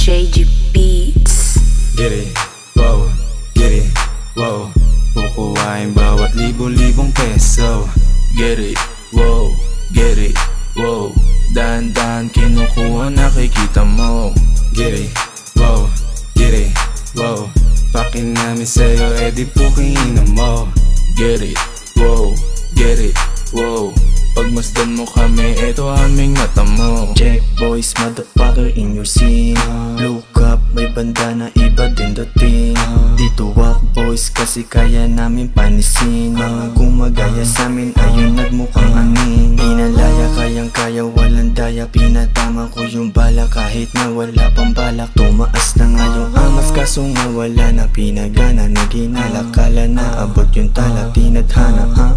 Shady Beats. Get it, wow, get it, wow. Kukuhain bawat libo-libong peso. Get it, wow, get it, wow. Dahan-dahan kinukuha, nakikita mo. Get it, wow, get it, wow. Pakin namin sa'yo, edi pukin mo. Get it, wow, get it, wow. Pagmasdan mo kami, eto aming mata mo. Check boys, motherfucker in your scene. Look up, may bandana, iba din dating. Dito walk boys, kasi kaya namin panisin. Mga gumagaya sa'min, ayun nagmukhang aning. Pinalaya, kayang-kaya, walang daya. Pinatama ko yung bala, kahit na wala pang balak. Tumaas na nga yung angas, kaso nga wala na pinagana. Naginala, kala na abot yung tala, tinadhana, ha?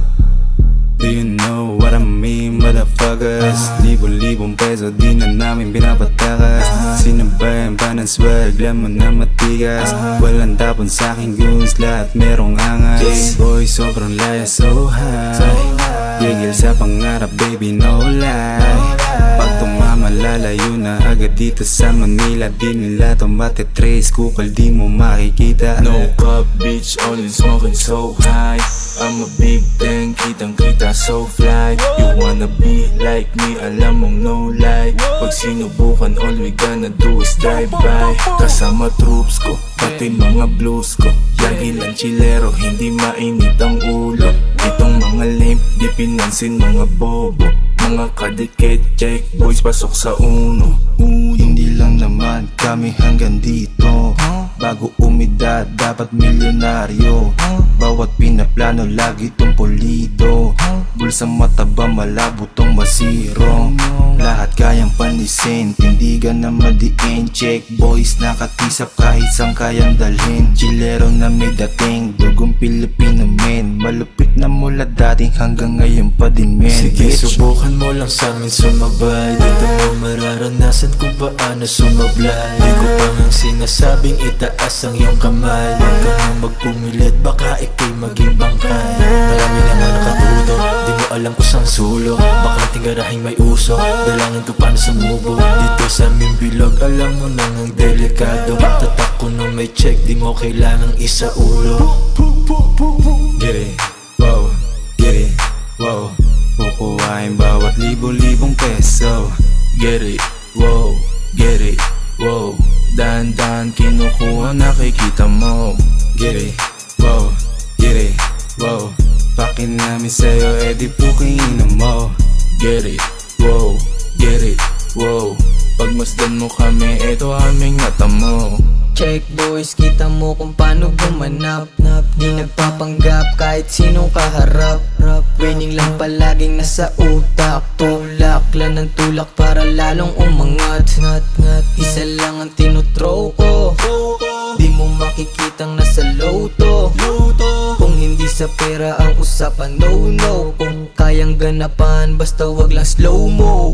Do you know what I mean, motherfuckers? Libo-libong peso, di na namin binapatakas. Sinabayan pa ng swag, lemon na matigas. Walang tapon sa'king goons, lahat merong angas. Boy, sobrang laya, so high. Gigil sa pangarap, baby, no lie. Pag tumama, lalayo na agad dito sa Manila. Di nila to matitrace, kukal di mo makikita. No cup, bitch, only smoking so high. I'm a big thing, kitang-kita so fly. You wanna be like me, alam mong no lie. Pag sinubukan, all we gonna do is drive by. Kasama troops ko, pati mga blues ko. Yagi lang chilero, hindi mainit ang ulo. Itong mga lame, di pinansin mga bobo. Mga kadikit, check boys, pasok sa uno. Hindi lang naman kami hanggang dito. Bago umidad, dapat milyonaryo. Bawat pinaplano, lagi tong pulido. Bulsang mataba, malabo tong masiro. Lahat kayang panisin, tindigan na madiin. Check boys, nakatisap kahit sang kayang dalhin. Chilero na may dating, dugong Pilipino men. Malupit na mula dating hanggang ngayon pa din men. Sige, subukan mo lang sa'min sumabay. Dito mo mararanasan kung paano sumablay. Di ko pa ngang sinasabing itaas ang iyong kamay. Huwag ka nang magpumilit, baka ikay maging bangkay. Marami naman nakatuto, di mo alam kung saan sulok. Baka tinggarahing may usok, dalangin ko paano sumubo. Dito sa aming bilog, alam mo nang ang delikado. Tatak ko nung may check, di mo kailangang isa ulo. Get it, wow, get it, wow. Kukuhain bawat libo-libong peso. Get it, wow, get it, wow. Dahan-dahan kinukuha, nakikita mo. Get it, wow, get it, wow. Pakin namin sa'yo, edi pukin mo. Get it, wow, get it, wow. Pagmasdan mo kami, eto aming mata mo. Check boys, kita mo kung paano gumanap. Di nagpapanggap kahit sinong kaharap. Winning lang palaging nasa utak. Tulak lang ng tulak para lalong umangat. Isa lang ang tinuthrow ko. Di mo makikitang nasa loto. Kung hindi sa pera ang usapan, no no. Kung kayang ganapan, basta wag lang slow mo.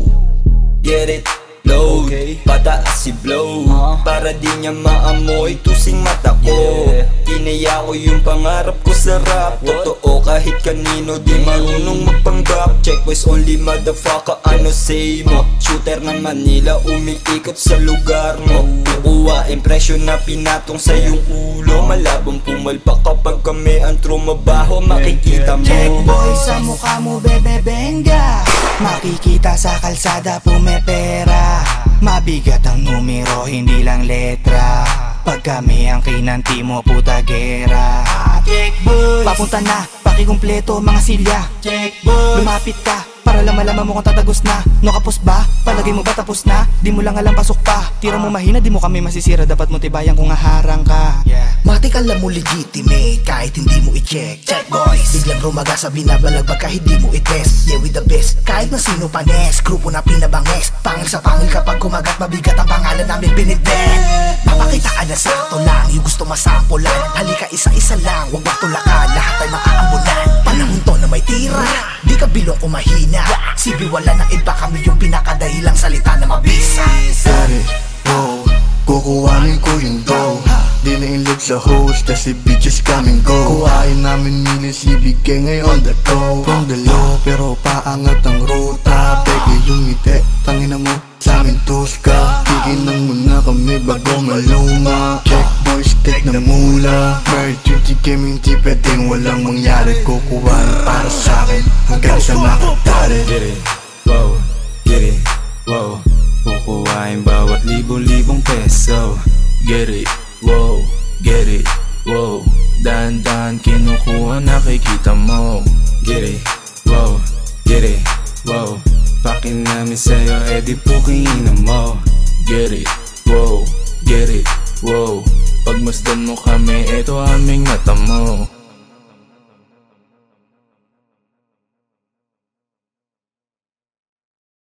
Get it, load, pataas si blow. Para di niya maamoy tusing mata ko. Tinaya ko yung pangarap ko sa rap. Totoo kahit kanino di marunong magpanggap. Check boys only motherfucker, ano say mo? Shooter ng Manila, umiikot sa lugar mo. Kukuha impresyon na pinatong sa yung ulo. Malabong pumalpak kapag kami ang trumabaho, makikita mo. Check boys, sa mukha mo bebe benga. Makikita sa kalsada pumepera. Mabigat ang numero, hindi lang letra. Pag kami ang kinanti mo, puta gera. Check boys, papunta na, pakikumpleto mga silya. Check boys, lumapit ka para lang malaman mo kung tatagos na. No kapos ba? Palagay mo ba tapos na? Di mo lang alam pasok pa. Tira mo mahina, di mo kami masisira. Dapat mo tibayan kung haharang ka. Matik alam mo legitimate kahit hindi mo i-check. Check boys, biglang rumaga sa binabalag pagka hindi mo i-test. Yeah, with the best, kahit na sino pa next. Grupo na pinabanges, pangil sa pangil kapag kumagat. Mabigat ang pangalan namin binigden. Papakita ka na sakto lang, yung gusto masampulan. Halika isa-isa lang, wag magtulakan. Lahat ay makaambunan. Panahon to na may tira, di ka bilong o mahina. Sibi wala ng iba, kami yung pinakadahilang salita na mabisa. Got it, wow, kukuhanin ko yung dough. Di na inlog sa host kasi bitches come and go. Kuhain namin nila si Big Gang ngayon on the go. From the low pero paangat ang ruta. Peke yung ngiti, tangina mo sa amin tuska. Kikinang mo na kami bago maluma. Check boys, take na mula. Very duty game, hindi pwedeng walang mangyari. Kukuha para sa'kin hanggang sa makatari. Get it, wow, get it, wow. Kukuhain bawat libo-libong peso. Get it, wow, get it, wow. Dahan-dahan kinukuha nakikita mo. Get it, wow, get it, wow. Pakin namin sa'yo, edi pukiinan mo. Get it, wow, get it, wow. Pagmasdan mo kami, eto aming natamo.